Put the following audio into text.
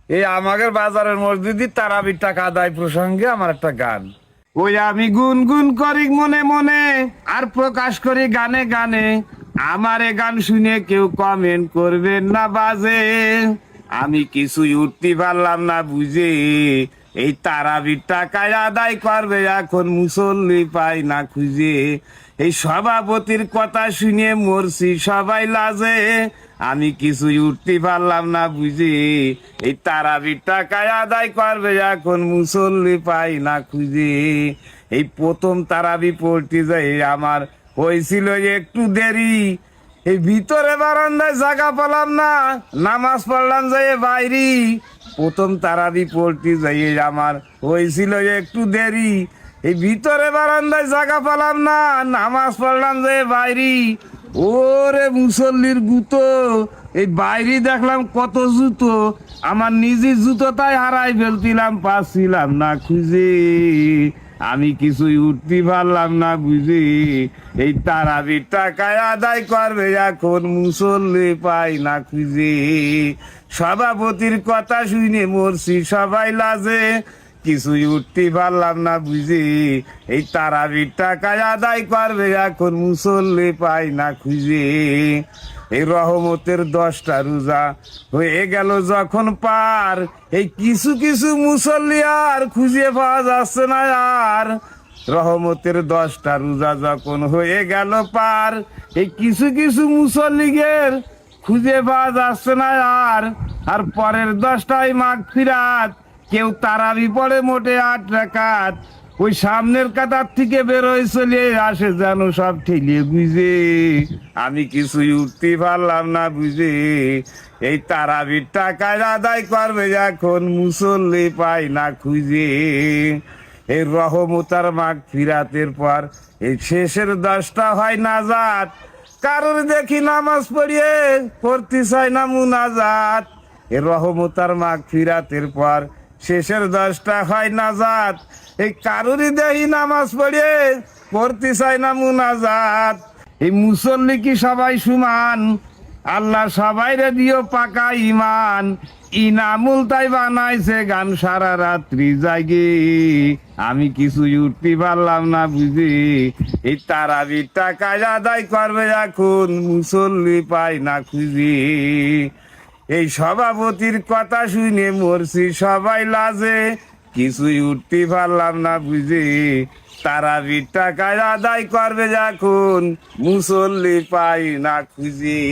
এই আমাদের বাজারের মসজিদে তারাবির টাকা আদায় প্রসঙ্গে আমার একটা গান। ওই আমি গুনগুন করি মনে মনে আর প্রকাশ করি গানে গানে, আমার এ গান শুনে কেউ কমেন্ট করবেন না বাজে। আমি কিছুই উঠতে পারলাম না বুঝে, এই তারাবির টাকায় আদায় করবে এখন মুসল্লি পাই না খুঁজে। এই সভাপতির কথা শুনে মরছি সবাই লাজে, আমি কিছুই উঠতে পারলাম না বুঝে, এই তারাবির টাকায় আদায় করবে এখন মুসল্লি পাই না খুঁজে। এই প্রথম তারাবি পড়তে যাই আমার হয়েছিল একটু দেরি, এই ভিতরে বারান্দায় জায়গা পেলাম না, নামাজ পড়লাম যাই বাইরি। প্রথম তারাবি পড়তে যাই আমার হয়েছিল একটু দেরি, এই ভিতরে বারান্দায় জায়গা পেলাম না, নামাজ পড়লাম যাই বাইরি। ওরে মুসল্লির গুতো, এই বাইরে দেখলাম কত জুতো, আমার নিজের জুতো তাই হারাই ফেলতিলাম, পাচ্ছিলাম না খুঁজে। আমি কিছুই উঠতে পারলাম না বুঝি, এই তারাবির টাকায় আদায় করবে এখন মুসল্লি পাই না খুঁজে। সভাপতির কথা শুনে মরছি সবাই লাজে, কিছুই উঠতে পারলাম না বুঝি, এই তারাবির টাকায় আদায় করবে এখন মুসল্লি পাই না খুঁজে। এই রহমতের 10টা রোজা হয়ে গেল যখন পার, এই কিছু কিছু মুসল্লি আর খুঁজে পাওয়া যাচ্ছে না আর। রহমতের 10টা রোজা যখন হয়ে গেল পার, এই কিছু কিছু মুসল্লিগের খুঁজে পাওয়া যাচ্ছে না আর। আর পরের 10টায় মাগফিরাত, কেউ তারাবি পড়ে মোটে 8 রাকাত, ওই সামনের কাতার থেকে বেরোয় চলে আসে যেন সব ঠেলিয়ে বুঝে। আমি কিছুই উঠতে পারলাম না বুঝে, এই তারাবির টাকায় আদায় করবে এখন মুসল্লি পাই না খুঁজে। এই রহমতার মাগফিরাতের পর এই শেষের 10টা হয় নাজাত, কারোর দেখি নামাজ পড়িয়ে পড়তে চায় না মুনাজাত। এই রহমতার মাগফিরাতের পর শেষের 10টা হয় নাজাত, এই কারোরই দেখি নামাজ পড়িয়ে পড়তে চায় না মুনাজাত। এই মুসল্লি কি সবাই সমান? আল্লাহ সবাইরে দিও পাকা ইমান, ইনামুল তাই বানাইছে গান সারা রাত্রি জাগে। আমি কিছুই উঠতে পারলাম না বুঝি, এই তারাবির টাকায় আদায় করবে এখন মুসল্লি পাই না খুঁজি। এই সভাপতির কথা শুনে মরছি সবাই লাজে, কিছুই উঠতে পারলাম না বুঝি, তারাবির টাকায় আদায় করবে এখন মুসল্লি পাই না খুঁজি।